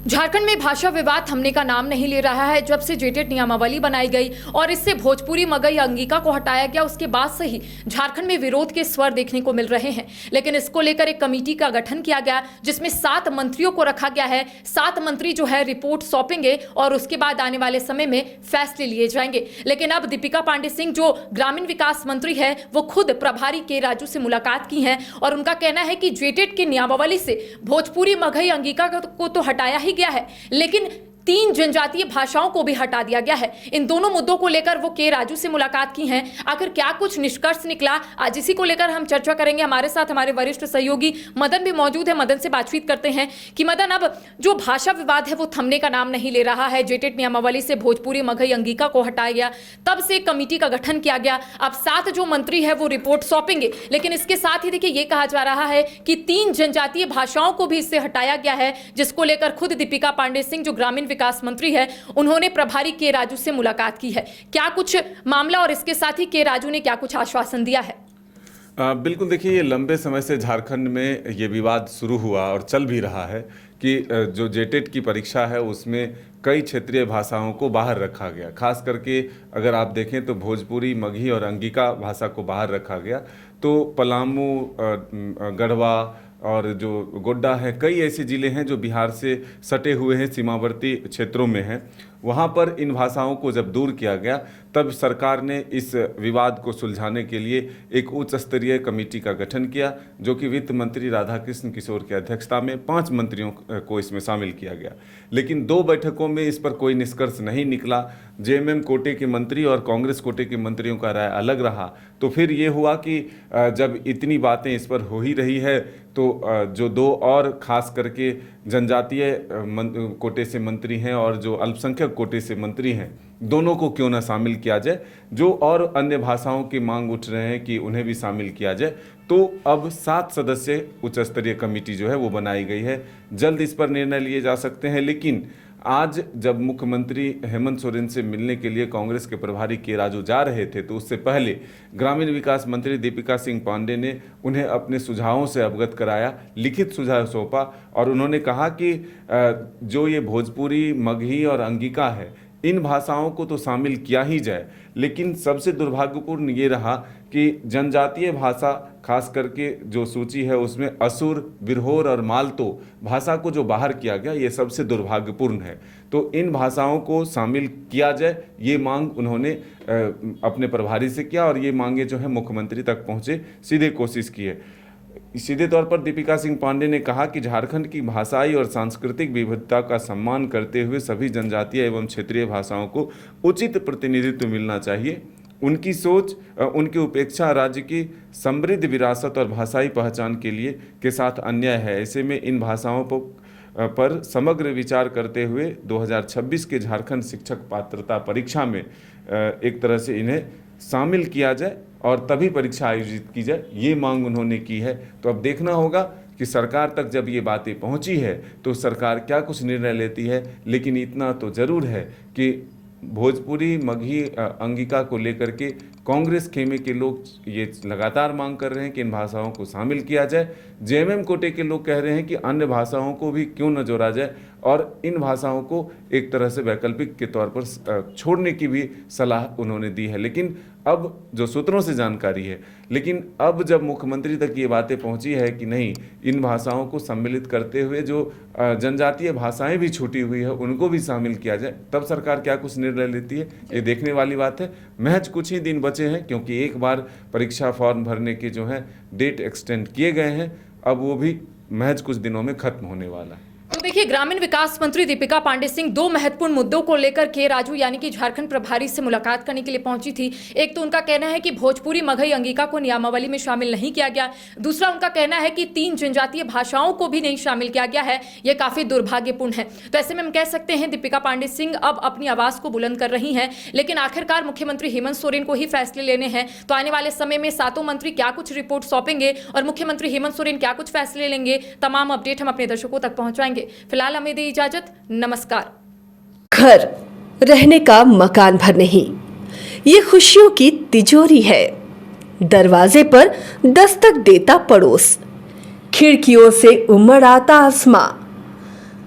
झारखंड में भाषा विवाद थमने का नाम नहीं ले रहा है। जब से जेटेट नियमावली बनाई गई और इससे भोजपुरी मगही अंगिका को हटाया गया, उसके बाद से ही झारखंड में विरोध के स्वर देखने को मिल रहे हैं। लेकिन इसको लेकर एक कमेटी का गठन किया गया, जिसमें 7 मंत्रियों को रखा गया है। 7 मंत्री जो है रिपोर्ट सौंपेंगे और उसके बाद आने वाले समय में फैसले लिए जाएंगे। लेकिन अब दीपिका पांडे सिंह जो ग्रामीण विकास मंत्री है, वो खुद प्रभारी के राजू से मुलाकात की है और उनका कहना है कि जेटेट की नियमावली से भोजपुरी मगही अंगिका को तो हटाया ही गया है, लेकिन 3 जनजातीय भाषाओं को भी हटा दिया गया है। इन दोनों मुद्दों को लेकर वो के राजू से मुलाकात की हैं। आखिर क्या कुछ निष्कर्ष निकला, आज इसी को लेकर हम चर्चा करेंगे। हमारे साथ हमारे वरिष्ठ सहयोगी मदन भी मौजूद है। मदन से बातचीत करते हैं कि मदन, अब जो भाषा विवाद है वो थमने का नाम नहीं ले रहा है। जेटेट नियमावली से भोजपुरी मगही अंगिका को हटाया गया, तब से कमेटी का गठन किया गया। अब 7 जो मंत्री है वो रिपोर्ट सौंपेंगे, लेकिन इसके साथ ही देखिए ये कहा जा रहा है कि 3 जनजातीय भाषाओं को भी इससे हटाया गया है, जिसको लेकर खुद दीपिका पांडे सिंह जो ग्रामीण विकास मंत्री है, उन्होंने प्रभारी के राजू से मुलाकात की है। क्या कुछ मामला और इसके साथ ही के राजू ने क्या कुछ आश्वासन दिया है? बिल्कुल, देखिए ये लंबे समय से झारखंड में ये विवाद शुरू हुआ और चल भी रहा है कि जो जेटेट की परीक्षा है उसमें कई क्षेत्रीय भाषाओं को बाहर रखा गया। खास करके अगर आप देखें तो भोजपुरी, मगही और अंगिका भाषा को बाहर रखा गया। तो पलामू, गढ़वा और जो गोड्डा है, कई ऐसे ज़िले हैं जो बिहार से सटे हुए हैं, सीमावर्ती क्षेत्रों में हैं। वहाँ पर इन भाषाओं को जब दूर किया गया, तब सरकार ने इस विवाद को सुलझाने के लिए एक उच्च स्तरीय कमेटी का गठन किया, जो कि वित्त मंत्री राधाकृष्ण किशोर की अध्यक्षता में 5 मंत्रियों को इसमें शामिल किया गया। लेकिन 2 बैठकों में इस पर कोई निष्कर्ष नहीं निकला। जेएमएम कोटे के मंत्री और कांग्रेस कोटे के मंत्रियों का राय अलग रहा। तो फिर ये हुआ कि जब इतनी बातें इस पर हो ही रही है, तो जो 2 और खास करके जनजातीय कोटे से मंत्री हैं और जो अल्पसंख्यक कोटे से मंत्री हैं, दोनों को क्यों ना शामिल किया जाए। जो और अन्य भाषाओं की मांग उठ रहे हैं कि उन्हें भी शामिल किया जाए। तो अब 7 सदस्यीय उच्च स्तरीय कमेटी जो है वो बनाई गई है। जल्द इस पर निर्णय लिए जा सकते हैं। लेकिन आज जब मुख्यमंत्री हेमंत सोरेन से मिलने के लिए कांग्रेस के प्रभारी के राजू जा रहे थे, तो उससे पहले ग्रामीण विकास मंत्री दीपिका सिंह पांडे ने उन्हें अपने सुझावों से अवगत कराया, लिखित सुझाव सौंपा और उन्होंने कहा कि जो ये भोजपुरी, मगही और अंगिका है, इन भाषाओं को तो शामिल किया ही जाए। लेकिन सबसे दुर्भाग्यपूर्ण ये रहा कि जनजातीय भाषा, खास करके जो सूची है उसमें असुर, बिरहोर और मालतो भाषा को जो बाहर किया गया, ये सबसे दुर्भाग्यपूर्ण है। तो इन भाषाओं को शामिल किया जाए, ये मांग उन्होंने अपने प्रभारी से किया और ये मांगे जो है मुख्यमंत्री तक पहुँचे, सीधे कोशिश की है। सीधे तौर पर दीपिका सिंह पांडे ने कहा कि झारखंड की भाषाई और सांस्कृतिक विविधता का सम्मान करते हुए सभी जनजातीय एवं क्षेत्रीय भाषाओं को उचित प्रतिनिधित्व मिलना चाहिए। उनकी सोच, उनकी उपेक्षा राज्य की समृद्ध विरासत और भाषाई पहचान के साथ अन्याय है। ऐसे में इन भाषाओं पर समग्र विचार करते हुए 2026 के झारखंड शिक्षक पात्रता परीक्षा में एक तरह से इन्हें शामिल किया जाए और तभी परीक्षा आयोजित की जाए, ये मांग उन्होंने की है। तो अब देखना होगा कि सरकार तक जब ये बातें पहुंची है तो सरकार क्या कुछ निर्णय लेती है। लेकिन इतना तो जरूर है कि भोजपुरी, मगही, अंगिका को लेकर के कांग्रेस खेमे के लोग ये लगातार मांग कर रहे हैं कि इन भाषाओं को शामिल किया जाए। जेएमएम कोटे के लोग कह रहे हैं कि अन्य भाषाओं को भी क्यों न जोड़ा जाए और इन भाषाओं को एक तरह से वैकल्पिक के तौर पर छोड़ने की भी सलाह उन्होंने दी है। लेकिन अब जो सूत्रों से जानकारी है, लेकिन अब जब मुख्यमंत्री तक ये बातें पहुंची है कि नहीं, इन भाषाओं को सम्मिलित करते हुए जो जनजातीय भाषाएं भी छूटी हुई है उनको भी शामिल किया जाए, तब सरकार क्या कुछ निर्णय लेती है, ये देखने वाली बात है। महज कुछ ही दिन बचे हैं, क्योंकि एक बार परीक्षा फॉर्म भरने के जो है डेट एक्सटेंड किए गए हैं, अब वो भी महज कुछ दिनों में खत्म होने वाला है। तो देखिए, ग्रामीण विकास मंत्री दीपिका पांडे सिंह 2 महत्वपूर्ण मुद्दों को लेकर के राजू यानी कि झारखंड प्रभारी से मुलाकात करने के लिए पहुंची थी। एक तो उनका कहना है कि भोजपुरी, मगही, अंगिका को नियमावली में शामिल नहीं किया गया। दूसरा उनका कहना है कि 3 जनजातीय भाषाओं को भी नहीं शामिल किया गया है। यह काफी दुर्भाग्यपूर्ण है। तो ऐसे में हम कह सकते हैं दीपिका पांडे सिंह अब अपनी आवाज को बुलंद कर रही हैं। लेकिन आखिरकार मुख्यमंत्री हेमंत सोरेन को ही फैसले लेने हैं। तो आने वाले समय में 7 मंत्री क्या कुछ रिपोर्ट सौंपेंगे और मुख्यमंत्री हेमंत सोरेन क्या कुछ फैसले लेंगे, तमाम अपडेट हम अपने दर्शकों तक पहुंचाएंगे। फिलहाल हमें दे इजाजत, नमस्कार। घर रहने का मकान भर नहीं, ये खुशियों की तिजोरी है। दरवाजे पर दस्तक देता पड़ोस, खिड़कियों से उमड़ आता आसमां।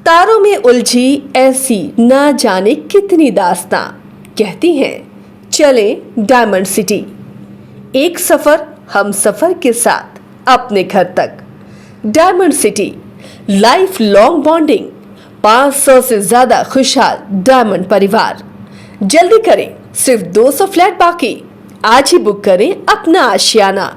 तारों में उलझी ऐसी ना जाने कितनी दास्तां कहती हैं चले डायमंड सिटी, एक सफर हम सफर के साथ अपने घर तक। Diamond city life long bonding, 500 से ज्यादा खुशहाल डायमंड परिवार। जल्दी करें, सिर्फ 200 फ्लैट बाकी। आज ही बुक करें अपना आशियाना।